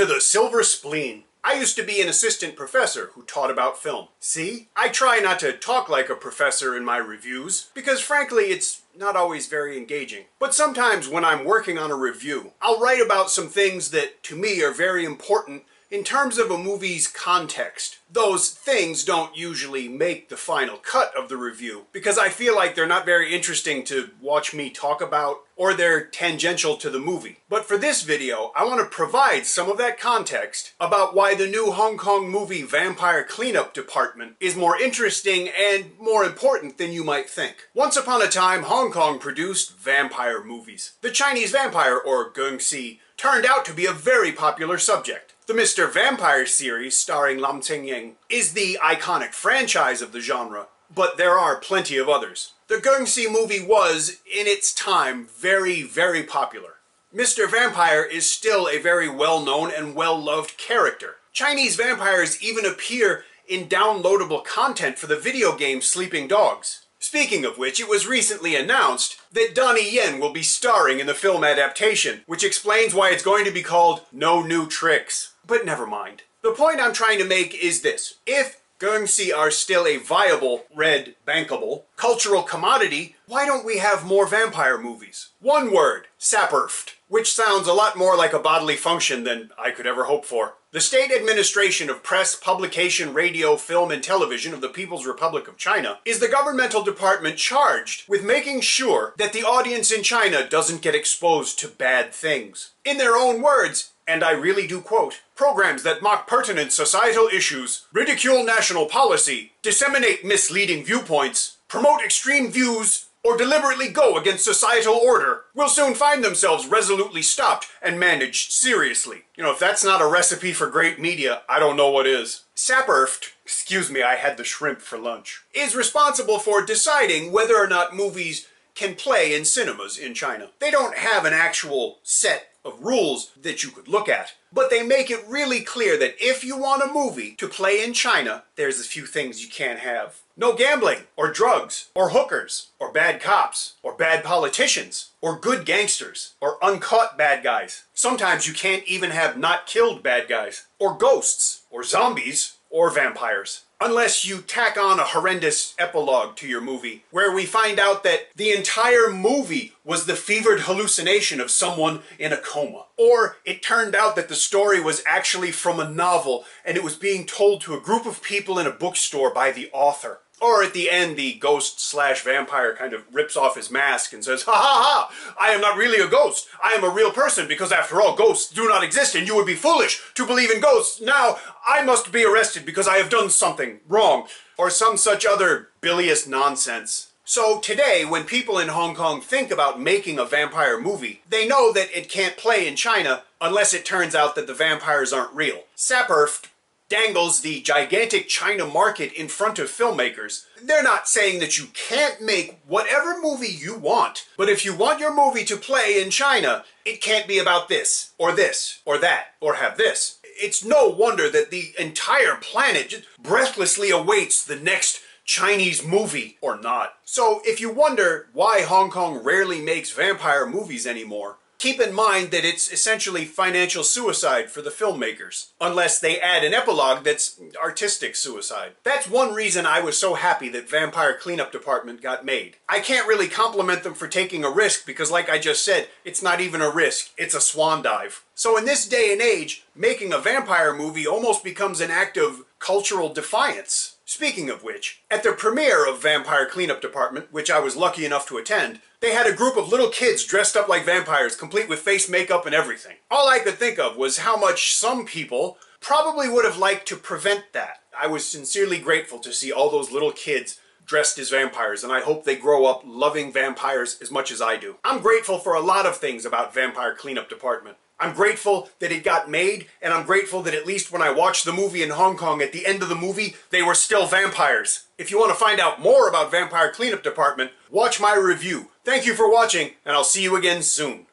to the Silver Spleen. I used to be an assistant professor who taught about film. See? I try not to talk like a professor in my reviews, because frankly it's not always very engaging. But sometimes when I'm working on a review, I'll write about some things that to me are very important in terms of a movie's context. Those things don't usually make the final cut of the review, because I feel like they're not very interesting to watch me talk about, or they're tangential to the movie. But for this video, I want to provide some of that context about why the new Hong Kong movie Vampire Cleanup Department is more interesting and more important than you might think. Once upon a time, Hong Kong produced vampire movies. The Chinese vampire, or gengxi, turned out to be a very popular subject. The Mr. Vampire series, starring Lam Tsing-ying, is the iconic franchise of the genre, but there are plenty of others. The gengxi movie was, in its time, very, very popular. Mr. Vampire is still a very well-known and well-loved character. Chinese vampires even appear in downloadable content for the video game Sleeping Dogs. Speaking of which, it was recently announced that Donnie Yen will be starring in the film adaptation, which explains why it's going to be called No New Tricks. But never mind. The point I'm trying to make is this. If gengxi are still a viable, red, bankable, cultural commodity, why don't we have more vampire movies? One word, SAPPRFT, which sounds a lot more like a bodily function than I could ever hope for. The State Administration of Press, Publication, Radio, Film, and Television of the People's Republic of China is the governmental department charged with making sure that the audience in China doesn't get exposed to bad things. In their own words, and I really do quote, programs that mock pertinent societal issues, ridicule national policy, disseminate misleading viewpoints, promote extreme views, or deliberately go against societal order will soon find themselves resolutely stopped and managed seriously. You know, if that's not a recipe for great media, I don't know what is. SAPPRFT, excuse me, I had the shrimp for lunch, is responsible for deciding whether or not movies can play in cinemas in China. They don't have an actual set of rules that you could look at, but they make it really clear that if you want a movie to play in China, there's a few things you can't have. No gambling, or drugs, or hookers, or bad cops, or bad politicians, or good gangsters, or uncaught bad guys. Sometimes you can't even have not killed bad guys, or ghosts, or zombies, or vampires. Unless you tack on a horrendous epilogue to your movie, where we find out that the entire movie was the fevered hallucination of someone in a coma. Or it turned out that the story was actually from a novel, and it was being told to a group of people in a bookstore by the author. Or at the end, the ghost/vampire kind of rips off his mask and says, "Ha ha ha! I am not really a ghost. I am a real person, because after all, ghosts do not exist, and you would be foolish to believe in ghosts. Now, I must be arrested because I have done something wrong." Or some such other bilious nonsense. So today, when people in Hong Kong think about making a vampire movie, they know that it can't play in China unless it turns out that the vampires aren't real. SAPPRFT dangles the gigantic China market in front of filmmakers. They're not saying that you can't make whatever movie you want, but if you want your movie to play in China, it can't be about this, or that, or have this. It's no wonder that the entire planet just breathlessly awaits the next Chinese movie, or not. So if you wonder why Hong Kong rarely makes vampire movies anymore, keep in mind that it's essentially financial suicide for the filmmakers, unless they add an epilogue that's artistic suicide. That's one reason I was so happy that Vampire Cleanup Department got made. I can't really compliment them for taking a risk because, like I just said, it's not even a risk, it's a swan dive. So in this day and age, making a vampire movie almost becomes an act of cultural defiance. Speaking of which, at the premiere of Vampire Cleanup Department, which I was lucky enough to attend, they had a group of little kids dressed up like vampires, complete with face makeup and everything. All I could think of was how much some people probably would have liked to prevent that. I was sincerely grateful to see all those little kids dressed as vampires, and I hope they grow up loving vampires as much as I do. I'm grateful for a lot of things about Vampire Cleanup Department. I'm grateful that it got made, and I'm grateful that at least when I watched the movie in Hong Kong, at the end of the movie, they were still vampires. If you want to find out more about Vampire Cleanup Department, watch my review. Thank you for watching, and I'll see you again soon.